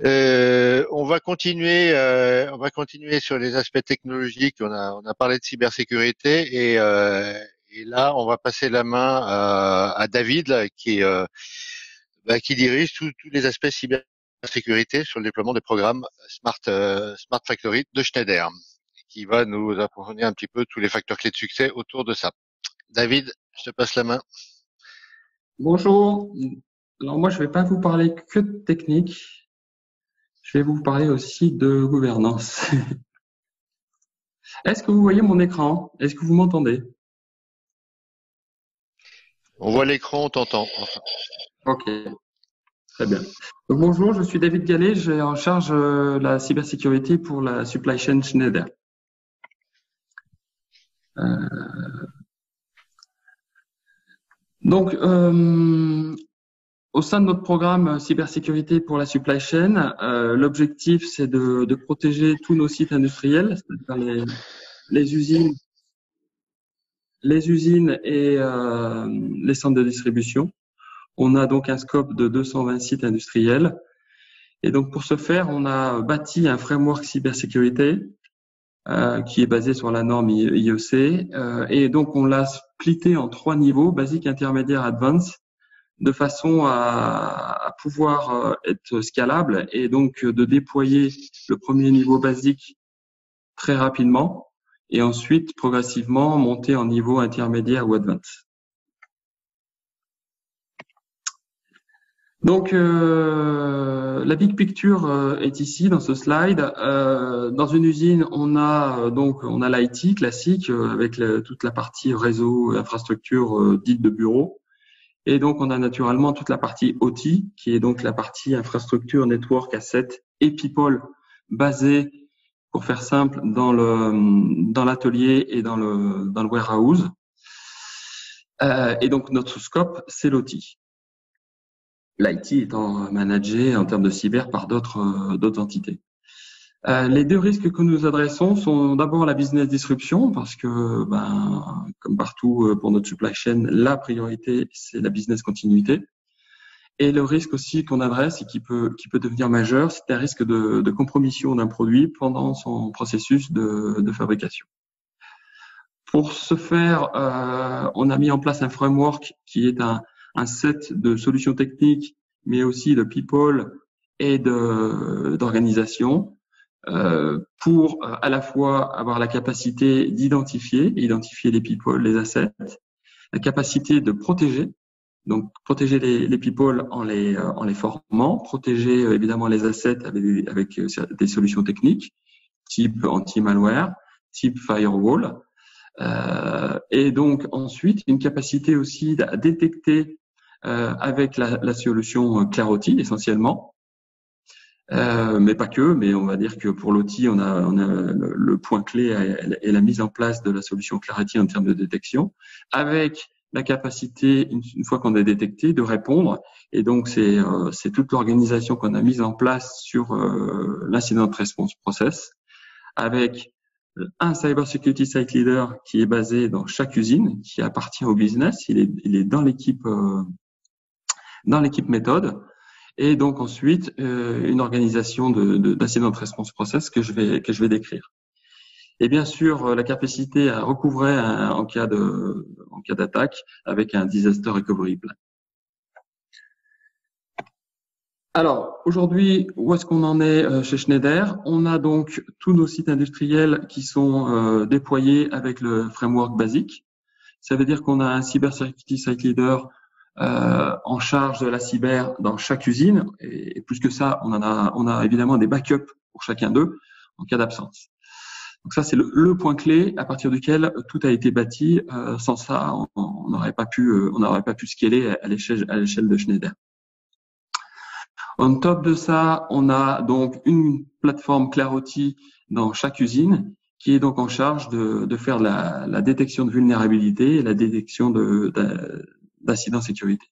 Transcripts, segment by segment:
On va continuer sur les aspects technologiques. On a parlé de cybersécurité et là, on va passer la main à David, là, qui dirige tous les aspects cybersécurité sur le déploiement des programmes Smart Factory de Schneider, qui va nous approfondir un petit peu tous les facteurs clés de succès autour de ça. David, je te passe la main. Bonjour. Alors moi, je vais pas vous parler que de technique. Je vais vous parler aussi de gouvernance. Est-ce que vous voyez mon écran? Est-ce que vous m'entendez? On voit l'écran, on t'entend. Enfin. Ok, très bien. Donc, bonjour, je suis David Gallet. J'ai en charge la cybersécurité pour la supply chain Schneider. Donc, au sein de notre programme cybersécurité pour la supply chain, l'objectif c'est de protéger tous nos sites industriels, c'est-à-dire les usines et les centres de distribution. On a donc un scope de 220 sites industriels. Et donc pour ce faire, on a bâti un framework cybersécurité qui est basé sur la norme IEC. Et donc on l'a splitté en 3 niveaux, basique, intermédiaire, advanced, de façon à pouvoir être scalable et donc de déployer le premier niveau basique très rapidement et ensuite progressivement monter en niveau intermédiaire ou advanced. Donc la big picture est ici dans ce slide. Dans une usine, on a l'IT classique avec toute la partie réseau, infrastructure dite de bureau. Et donc, on a naturellement toute la partie OT, qui est donc la partie infrastructure, network, asset et people basée, pour faire simple, dans l'atelier et dans le warehouse. Et donc, notre scope, c'est l'OT. L'IT étant managé en termes de cyber par d'autres entités. Les 2 risques que nous adressons sont d'abord la business disruption, parce que, comme partout pour notre supply chain, la priorité, c'est la business continuité. Et le risque aussi qu'on adresse et qui peut devenir majeur, c'est un risque de compromission d'un produit pendant son processus de fabrication. Pour ce faire, on a mis en place un framework qui est un set de solutions techniques, mais aussi de people et d'organisation, pour à la fois avoir la capacité identifier les people, les assets, la capacité de protéger, donc protéger les people en les formant, protéger évidemment les assets avec des solutions techniques, type anti-malware, type firewall, et donc ensuite une capacité aussi à détecter avec la solution Clarity essentiellement. Mais pas que, mais on va dire que pour l'OT, on a le point clé est la mise en place de la solution Clarity en termes de détection, avec la capacité, une fois qu'on a détecté, de répondre. Et donc, c'est toute l'organisation qu'on a mise en place sur l'incident response process, avec un cyber security site leader qui est basé dans chaque usine, qui appartient au business, il est dans l'équipe méthode. Et donc ensuite une organisation d'incident response process que je vais décrire. Et bien sûr la capacité à recouvrer en cas d'attaque avec un disaster recovery plan. Alors aujourd'hui, où est-ce qu'on en est chez Schneider? On a donc tous nos sites industriels qui sont déployés avec le framework basique. Ça veut dire qu'on a un cyber security site leader en charge de la cyber dans chaque usine, et plus que ça, on a évidemment des backups pour chacun d'eux en cas d'absence. Donc ça, c'est le point clé à partir duquel tout a été bâti. Sans ça, on n'aurait pas pu scaler à l'échelle de Schneider. On top de ça, on a donc une plateforme Clarity dans chaque usine qui est donc en charge de faire la détection de vulnérabilité et la détection d'incidents sécurité.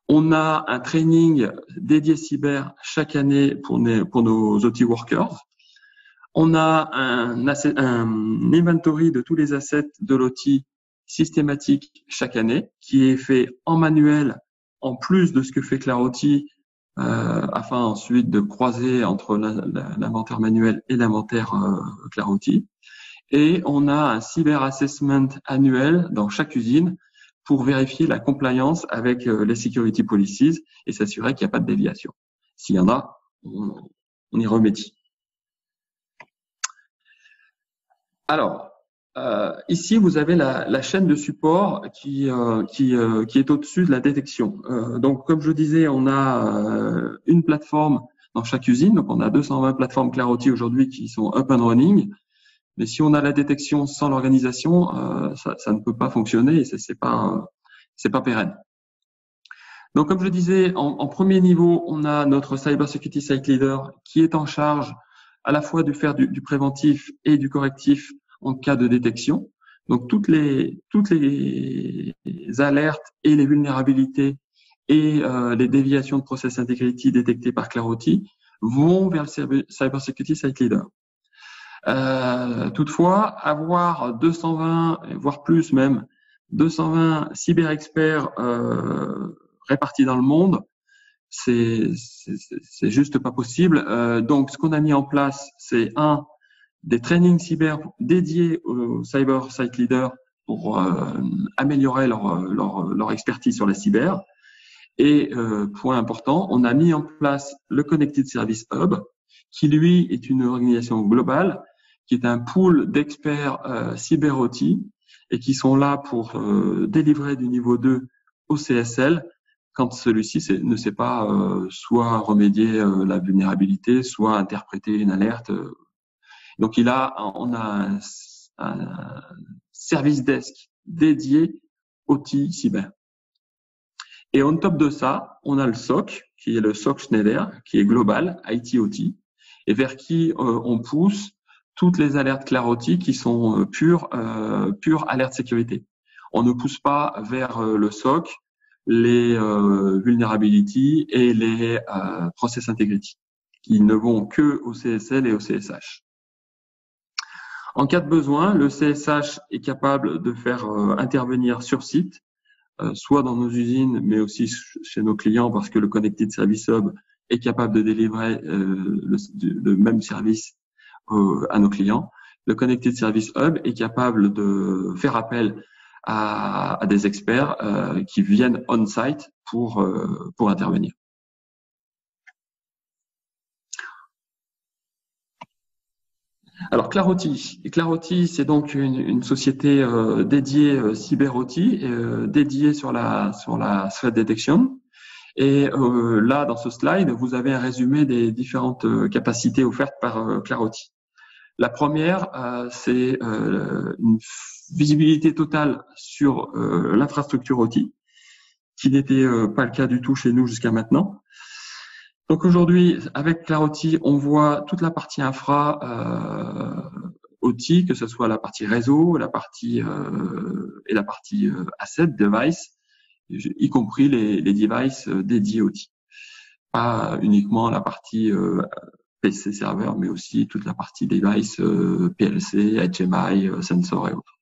On a un training dédié cyber chaque année pour nos OT workers. On a un inventory de tous les assets de l'OT systématique chaque année qui est fait en manuel en plus de ce que fait Clarity afin ensuite de croiser entre l'inventaire manuel et l'inventaire Clarity. Et on a un cyber assessment annuel dans chaque usine pour vérifier la compliance avec les security policies et s'assurer qu'il n'y a pas de déviation. S'il y en a, on y remédie. Alors, ici, vous avez la chaîne de support qui est au-dessus de la détection. Donc, comme je disais, on a une plateforme dans chaque usine. Donc, on a 220 plateformes Clarity aujourd'hui qui sont up and running. Mais si on a la détection sans l'organisation, ça ne peut pas fonctionner et c'est pas pérenne. Donc, comme je disais, en premier niveau, on a notre Cyber Security Site Leader qui est en charge à la fois de faire du préventif et du correctif en cas de détection. Donc, toutes les alertes et les vulnérabilités et les déviations de process integrity détectées par Clarity vont vers le Cyber Security Site Leader. Toutefois, avoir 220, voire plus même, 220 cyber-experts répartis dans le monde, c'est juste pas possible. Donc, ce qu'on a mis en place, c'est des trainings cyber dédiés aux cyber site leaders pour améliorer leur expertise sur la cyber. Et point important, on a mis en place le Connected Service Hub, qui lui est une organisation globale, qui est un pool d'experts cyber-OT et qui sont là pour délivrer du niveau 2 au CSL quand celui-ci ne sait pas soit remédier la vulnérabilité, soit interpréter une alerte. Donc on a un service desk dédié OT cyber. Et on top de ça, on a le SOC, qui est le SOC Schneider, qui est global, IT-OT, et vers qui on pousse toutes les alertes Clarity qui sont pure alerte sécurité. On ne pousse pas vers le SOC les vulnerability et les process integrity, qui ne vont que au CSL et au CSH. En cas de besoin, le CSH est capable de faire intervenir sur site, soit dans nos usines, mais aussi chez nos clients, parce que le Connected Service Hub est capable de délivrer le même service à nos clients. Le Connected Service Hub est capable de faire appel à des experts qui viennent on-site pour intervenir. Alors Clarity, c'est donc une société dédiée cyber-OT, dédiée sur la threat detection. Et là, dans ce slide, vous avez un résumé des différentes capacités offertes par Clarity. La première, c'est une visibilité totale sur l'infrastructure OT, qui n'était pas le cas du tout chez nous jusqu'à maintenant. Donc aujourd'hui, avec Clarity, on voit toute la partie infra OT, que ce soit la partie réseau, la partie asset, device, y compris les devices dédiés OT. Pas uniquement la partie PC serveur, mais aussi toute la partie device PLC, HMI, sensor et autres.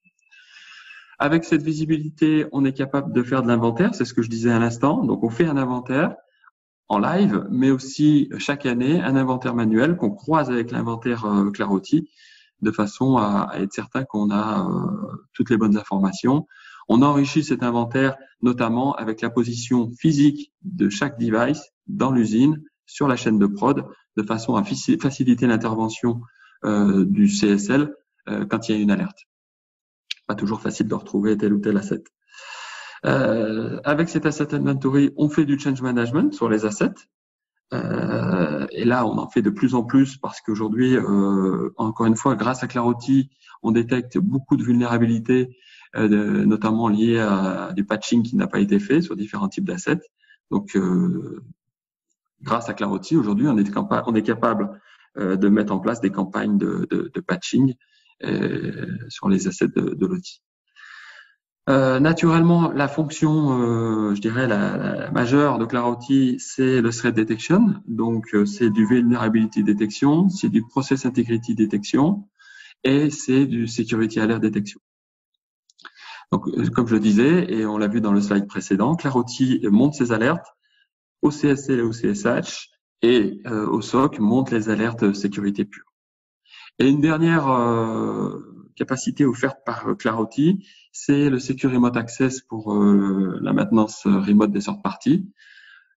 Avec cette visibilité, on est capable de faire de l'inventaire, c'est ce que je disais à l'instant. Donc on fait un inventaire en live, mais aussi chaque année un inventaire manuel qu'on croise avec l'inventaire Clarity, de façon à être certain qu'on a toutes les bonnes informations. On enrichit cet inventaire notamment avec la position physique de chaque device dans l'usine, sur la chaîne de prod, de façon à faciliter l'intervention du CSL quand il y a une alerte. Pas toujours facile de retrouver tel ou tel asset. Avec cet asset inventory, on fait du change management sur les assets. Et là, on en fait de plus en plus parce qu'aujourd'hui, encore une fois, grâce à Clarity, on détecte beaucoup de vulnérabilités, notamment liées à du patching qui n'a pas été fait sur différents types d'assets. Donc, grâce à Clarity, aujourd'hui, on est capable de mettre en place des campagnes de patching sur les assets de l'outil. Naturellement, la fonction, je dirais, la majeure de Clarity, c'est le threat detection. Donc, c'est du vulnerability detection, c'est du process integrity detection et c'est du security alert detection. Donc, comme je le disais, et on l'a vu dans le slide précédent, Clarity monte ses alertes au CSL et au CSH, et au SOC monte les alertes sécurité pure. Et une dernière capacité offerte par Clarity, c'est le Secure Remote Access pour la maintenance remote des third parties.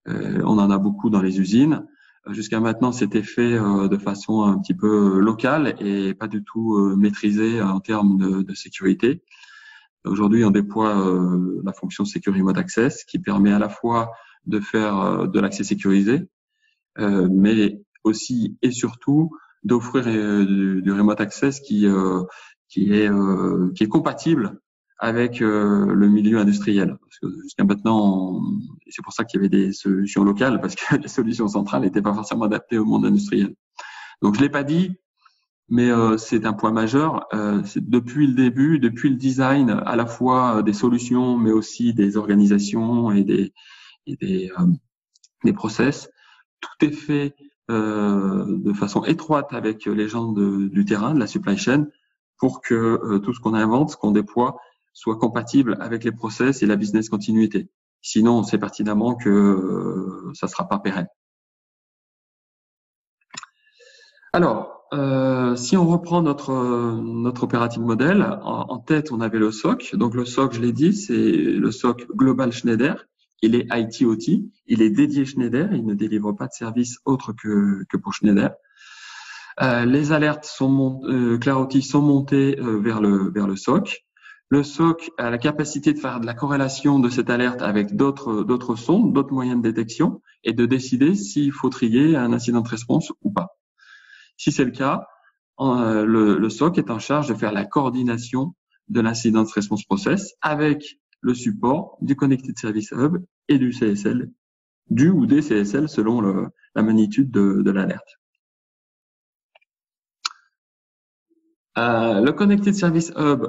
On en a beaucoup dans les usines. Jusqu'à maintenant, c'était fait de façon un petit peu locale et pas du tout maîtrisée en termes de sécurité. Aujourd'hui, on déploie la fonction Secure Remote Access qui permet à la fois de faire de l'accès sécurisé, mais aussi et surtout d'offrir du remote access qui est compatible avec le milieu industriel. Parce que jusqu'à maintenant, c'est pour ça qu'il y avait des solutions locales, parce que les solutions centrales n'étaient pas forcément adaptées au monde industriel. Donc je l'ai pas dit, mais c'est un point majeur. C'est depuis le début, depuis le design, à la fois des solutions, mais aussi des organisations et des process. Tout est fait de façon étroite avec les gens du terrain, de la supply chain, pour que tout ce qu'on invente, ce qu'on déploie, soit compatible avec les process et la business continuité. Sinon, on sait pertinemment que ça sera pas pérenne. Alors, si on reprend notre operating model, en tête, on avait le SOC. Donc le SOC, je l'ai dit, c'est le SOC Global Schneider. Il est IT/OT, il est dédié Schneider, il ne délivre pas de service autre que pour Schneider. Les alertes Clarity sont montées vers le SOC. Le SOC a la capacité de faire de la corrélation de cette alerte avec d'autres sondes, d'autres moyens de détection, et de décider s'il faut trier un incident response ou pas. Si c'est le cas, le SOC est en charge de faire la coordination de l'incident response process avec le support du Connected Service Hub et du CSL, ou des CSL selon la magnitude de l'alerte. Le Connected Service Hub,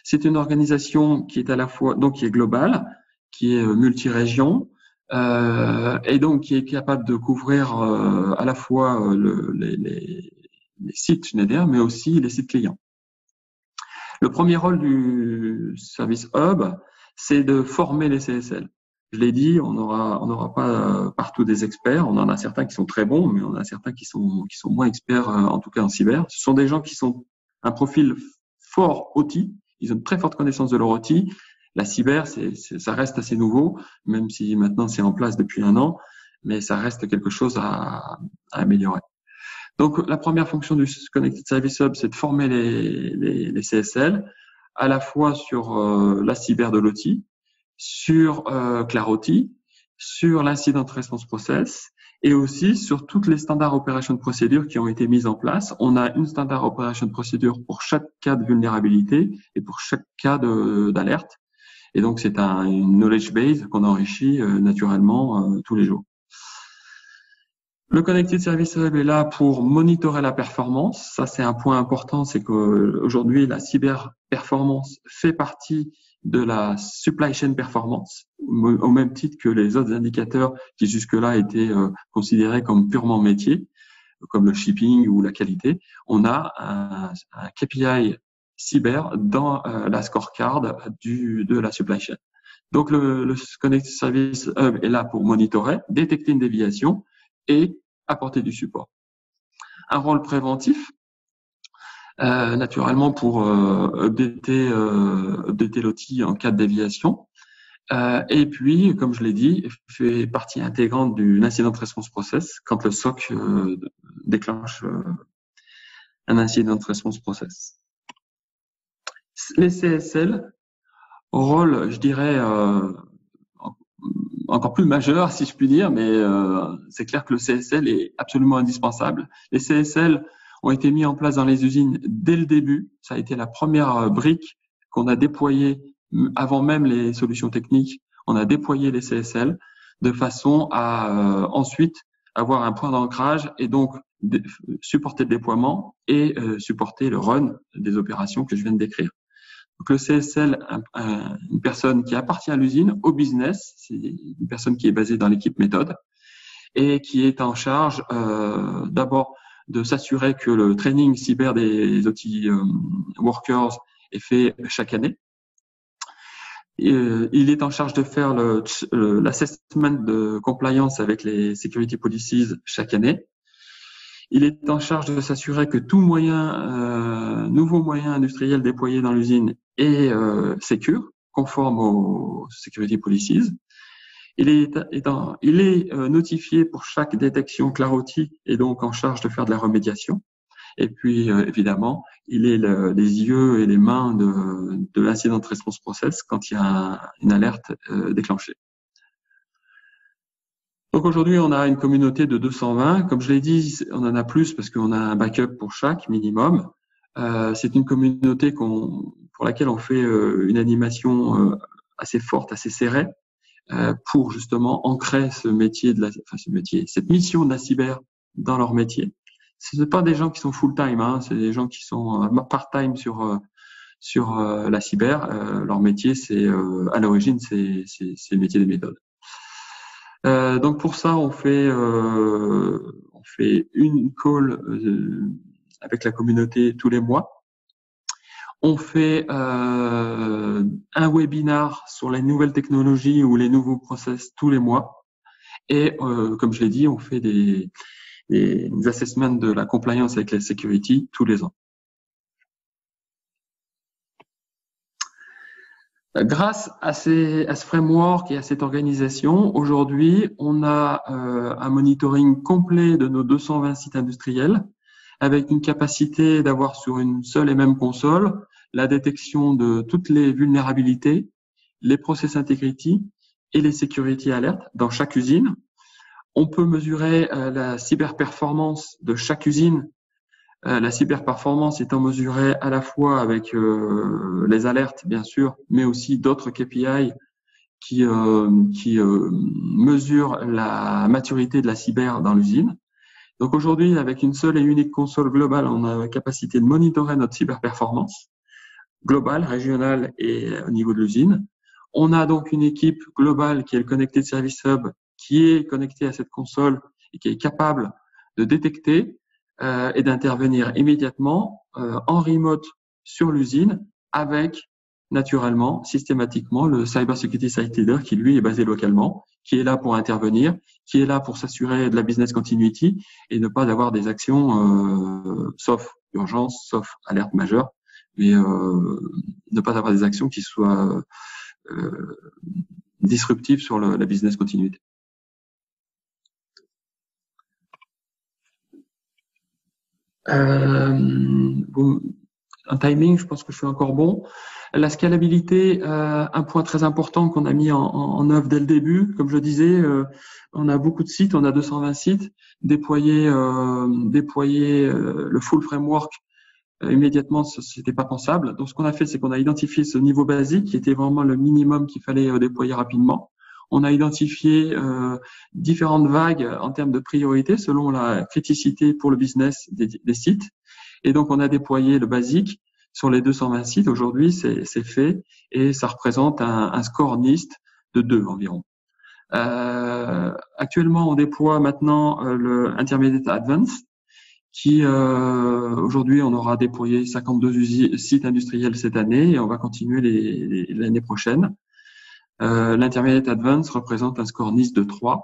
c'est une organisation qui est à la fois, donc qui est globale, qui est multi-région, et donc qui est capable de couvrir à la fois les sites Schneider, mais aussi les sites clients. Le premier rôle du Service Hub, c'est de former les CSL. Je l'ai dit, on n'aura pas partout des experts. On en a certains qui sont très bons, mais on a certains qui sont moins experts, en tout cas en cyber. Ce sont des gens qui sont un profil fort OT. Ils ont une très forte connaissance de leur OT. La cyber, ça reste assez nouveau, même si maintenant c'est en place depuis 1 an, mais ça reste quelque chose à améliorer. Donc, la première fonction du Connected Service Hub, c'est de former les CSL, à la fois sur la cyber de l'OT, sur Clarity, sur l'incident response process, et aussi sur toutes les standards operation procedures qui ont été mises en place. On a une standard operation procedure pour chaque cas de vulnérabilité et pour chaque cas d'alerte. Et donc, c'est une knowledge base qu'on enrichit naturellement tous les jours. Le Connected Service Hub est là pour monitorer la performance. Ça, c'est un point important, c'est qu'aujourd'hui, la cyber performance fait partie de la supply chain performance, au même titre que les autres indicateurs qui jusque-là étaient considérés comme purement métier, comme le shipping ou la qualité. On a un KPI cyber dans la scorecard de la supply chain. Donc, le Connected Service Hub est là pour monitorer, détecter une déviation et apporter du support. Un rôle préventif, naturellement pour updater l'outil en cas de déviation. Et puis, comme je l'ai dit, fait partie intégrante d'une incident response process quand le SOC déclenche un incident response process. Les CSL, rôle, je dirais, encore plus majeur, si je puis dire, mais c'est clair que le CSL est absolument indispensable. Les CSL ont été mis en place dans les usines dès le début. Ça a été la première brique qu'on a déployée avant même les solutions techniques. On a déployé les CSL de façon à ensuite avoir un point d'ancrage et donc supporter le déploiement et supporter le run des opérations que je viens de décrire. Donc le CSL, une personne qui appartient à l'usine, au business, c'est une personne qui est basée dans l'équipe méthode et qui est en charge d'abord de s'assurer que le training cyber des OT workers est fait chaque année. Il est en charge de faire l'assessment de compliance avec les security policies chaque année. Il est en charge de s'assurer que tout nouveau moyen industriel déployé dans l'usine est secure, conforme aux security policies. Il est notifié pour chaque détection clarotique et donc en charge de faire de la remédiation. Et puis, évidemment, il est les yeux et les mains de l'incident response process quand il y a une alerte déclenchée. Donc aujourd'hui, on a une communauté de 220. Comme je l'ai dit, on en a plus parce qu'on a un backup pour chaque minimum. C'est une communauté pour laquelle on fait une animation assez forte, assez serrée, pour justement ancrer cette mission de la cyber dans leur métier. Ce ne sont pas des gens qui sont full-time, hein, c'est des gens qui sont part-time sur la cyber. Leur métier, c'est à l'origine, c'est le métier des méthodes. Donc pour ça, on fait une call avec la communauté tous les mois. On fait un webinar sur les nouvelles technologies ou les nouveaux process tous les mois. Et comme je l'ai dit, on fait des assessments de la compliance avec la security tous les ans. Grâce à ce framework et à cette organisation, aujourd'hui, on a un monitoring complet de nos 220 sites industriels avec une capacité d'avoir sur une seule et même console la détection de toutes les vulnérabilités, les process integrity et les security alerts dans chaque usine. On peut mesurer la cyberperformance de chaque usine. La cyberperformance étant mesurée à la fois avec les alertes, bien sûr, mais aussi d'autres KPI qui mesurent la maturité de la cyber dans l'usine. Donc aujourd'hui, avec une seule et unique console globale, on a la capacité de monitorer notre cyberperformance globale, régionale et au niveau de l'usine. On a donc une équipe globale qui est le Connected Service Hub, qui est connectée à cette console et qui est capable de détecter et d'intervenir immédiatement en remote sur l'usine avec, naturellement, systématiquement, le Cyber Security Site Leader qui, lui, est basé localement, qui est là pour intervenir, qui est là pour s'assurer de la business continuity et ne pas avoir des actions, sauf urgence, sauf alerte majeure, mais ne pas avoir des actions qui soient disruptives sur la business continuity. Un timing, je pense que je suis encore bon. La scalabilité, un point très important qu'on a mis en œuvre dès le début. Comme je disais, on a beaucoup de sites, on a 220 sites. Déployer le full framework immédiatement, c'était pas pensable. Donc, ce qu'on a fait, c'est qu'on a identifié ce niveau basique qui était vraiment le minimum qu'il fallait déployer rapidement. On a identifié différentes vagues en termes de priorité selon la criticité pour le business des sites. Et donc, on a déployé le basique sur les 220 sites. Aujourd'hui, c'est fait et ça représente un score NIST de 2 environ. Actuellement, on déploie maintenant le Intermediate Advanced qui, aujourd'hui, on aura déployé 52 sites industriels cette année et on va continuer l'année prochaine. L'Intermediate Advanced représente un score NIST de 3.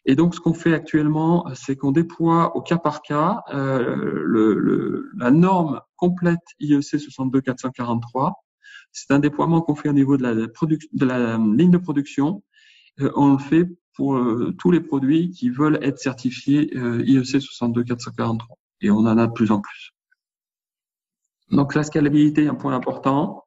Et donc, ce qu'on fait actuellement, c'est qu'on déploie au cas par cas la norme complète IEC 62443. C'est un déploiement qu'on fait au niveau de la ligne de production. On le fait pour tous les produits qui veulent être certifiés IEC 62443. Et on en a de plus en plus. Donc, la scalabilité est un point important.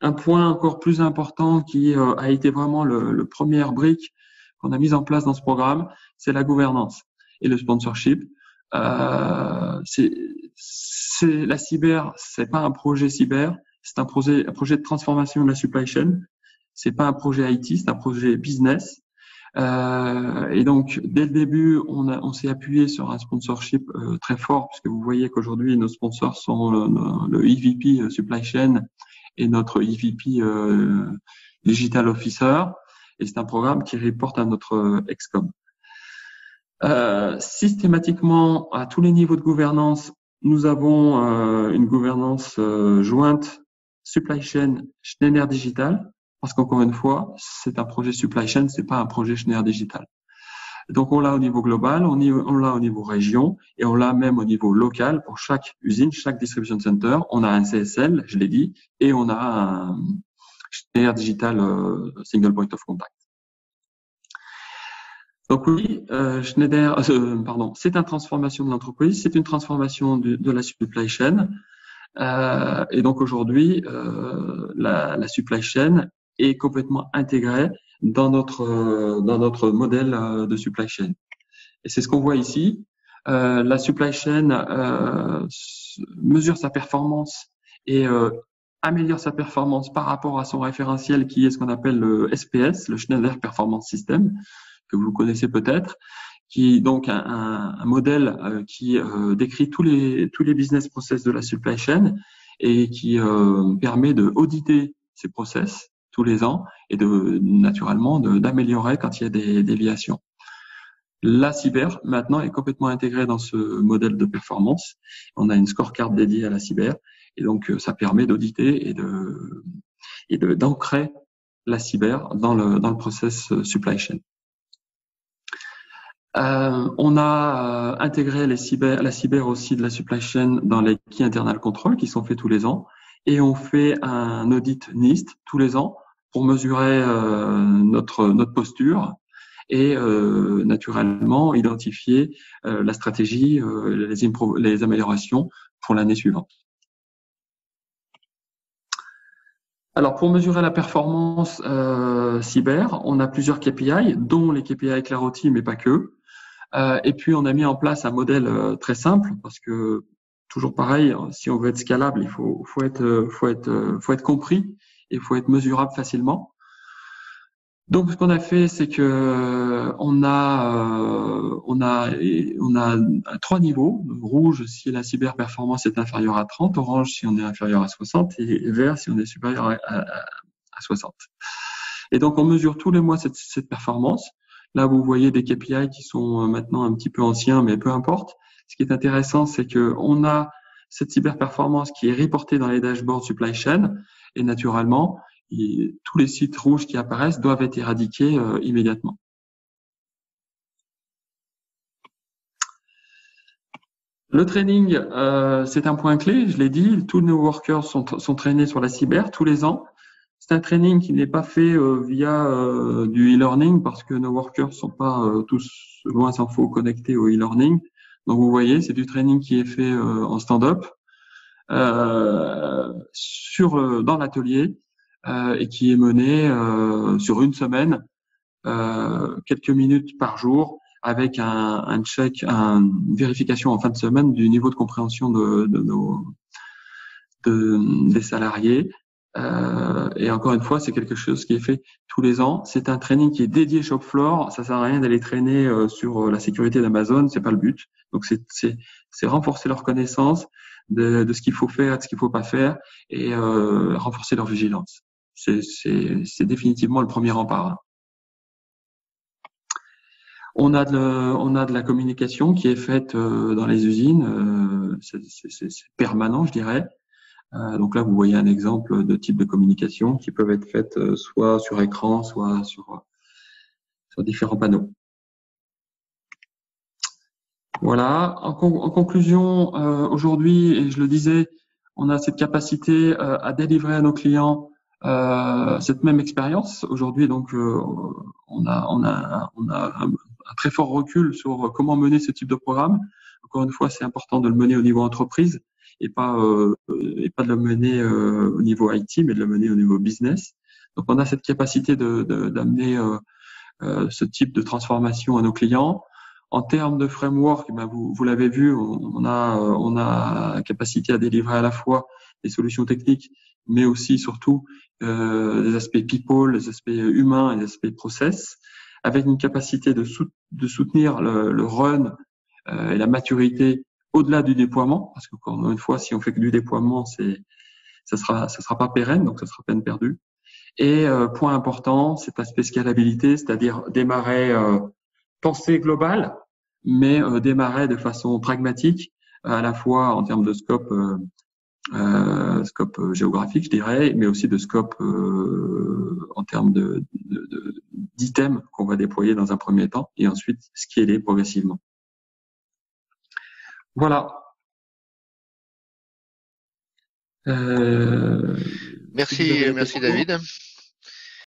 Un point encore plus important qui a été vraiment le première brique qu'on a mise en place dans ce programme, c'est la gouvernance et le sponsorship. La cyber, c'est pas un projet cyber, c'est un projet de transformation de la supply chain. C'est pas un projet IT, c'est un projet business. Et donc, dès le début, on s'est appuyé sur un sponsorship très fort, puisque vous voyez qu'aujourd'hui, nos sponsors sont le EVP Supply Chain et notre EVP Digital Officer. Et c'est un programme qui reporte à notre excom. Systématiquement, à tous les niveaux de gouvernance, nous avons une gouvernance jointe Supply Chain, Schneider Digital, parce qu'encore une fois, c'est un projet supply chain, c'est pas un projet Schneider Digital. Donc, on l'a au niveau global, on l'a au niveau région et on l'a même au niveau local pour chaque usine, chaque distribution center. On a un CSL, je l'ai dit, et on a un Schneider Digital Single Point of Contact. Donc oui, c'est une transformation de l'entreprise, c'est une transformation de la supply chain. Et donc aujourd'hui, la supply chain est complètement intégrée dans notre modèle de supply chain. Et c'est ce qu'on voit ici. La supply chain mesure sa performance et améliore sa performance par rapport à son référentiel qui est ce qu'on appelle le SPS, le Schneider Performance System, que vous connaissez peut-être, qui est donc un modèle qui décrit tous les business process de la supply chain et qui permet de auditer ces process tous les ans et naturellement d'améliorer quand il y a des déviations. La cyber maintenant est complètement intégrée dans ce modèle de performance. On a une scorecard dédiée à la cyber et donc ça permet d'auditer et d'ancrer la cyber dans le process supply chain. On a intégré la cyber aussi de la supply chain dans les key internal control qui sont faits tous les ans et on fait un audit NIST tous les ans pour mesurer notre posture et naturellement identifier la stratégie, les améliorations pour l'année suivante. Alors, pour mesurer la performance cyber, on a plusieurs KPI, dont les KPI Clarity, mais pas que. Et puis, on a mis en place un modèle très simple parce que toujours pareil, si on veut être scalable, il faut être compris et il faut être mesurable facilement. Donc, ce qu'on a fait, c'est que on a 3 niveaux. Rouge si la cyberperformance est inférieure à 30, orange si on est inférieur à 60 et vert si on est supérieur à 60. Et donc, on mesure tous les mois cette performance. Là, vous voyez des KPI qui sont maintenant un petit peu anciens, mais peu importe. Ce qui est intéressant, c'est que on a cette cyberperformance qui est reportée dans les dashboards supply chain et naturellement, tous les sites rouges qui apparaissent doivent être éradiqués immédiatement. Le training, c'est un point clé, je l'ai dit, tous nos workers sont traînés sur la cyber tous les ans. C'est un training qui n'est pas fait via du e-learning parce que nos workers sont pas tous, loin s'en faut, connectés au e-learning. Donc vous voyez, c'est du training qui est fait en stand-up dans l'atelier et qui est mené sur une semaine, quelques minutes par jour, avec un check, une vérification en fin de semaine du niveau de compréhension des salariés. Et encore une fois, c'est quelque chose qui est fait tous les ans. C'est un training qui est dédié shop floor. Ça sert à rien d'aller traîner sur la sécurité d'Amazon, c'est pas le but. Donc c'est renforcer leur connaissance de ce qu'il faut faire, de ce qu'il faut pas faire, et renforcer leur vigilance. C'est définitivement le premier rempart. On a de la communication qui est faite dans les usines. C'est permanent, je dirais. Donc là, vous voyez un exemple de type de communication qui peuvent être faites soit sur écran, soit sur différents panneaux. Voilà. En conclusion, aujourd'hui, et je le disais, on a cette capacité à délivrer à nos clients cette même expérience. Aujourd'hui, donc, on a un très fort recul sur comment mener ce type de programme. Encore une fois, c'est important de le mener au niveau entreprise et pas de le mener au niveau IT, mais de le mener au niveau business. Donc, on a cette capacité d'amener ce type de transformation à nos clients. En termes de framework, vous l'avez vu, on a la capacité à délivrer à la fois des solutions techniques, mais aussi surtout des aspects people, des aspects humains et des aspects process, avec une capacité de soutenir le run et la maturité au-delà du déploiement, parce que encore une fois, si on fait que du déploiement, ça sera pas pérenne, donc ça sera peine perdue. Et point important, cet aspect scalabilité, c'est-à-dire démarrer pensée globale, mais démarrer de façon pragmatique, à la fois en termes de scope scope géographique, je dirais, mais aussi de scope en termes d'items qu'on va déployer dans un premier temps et ensuite scaler progressivement. Voilà. Merci, Si vous avez des merci questions. David.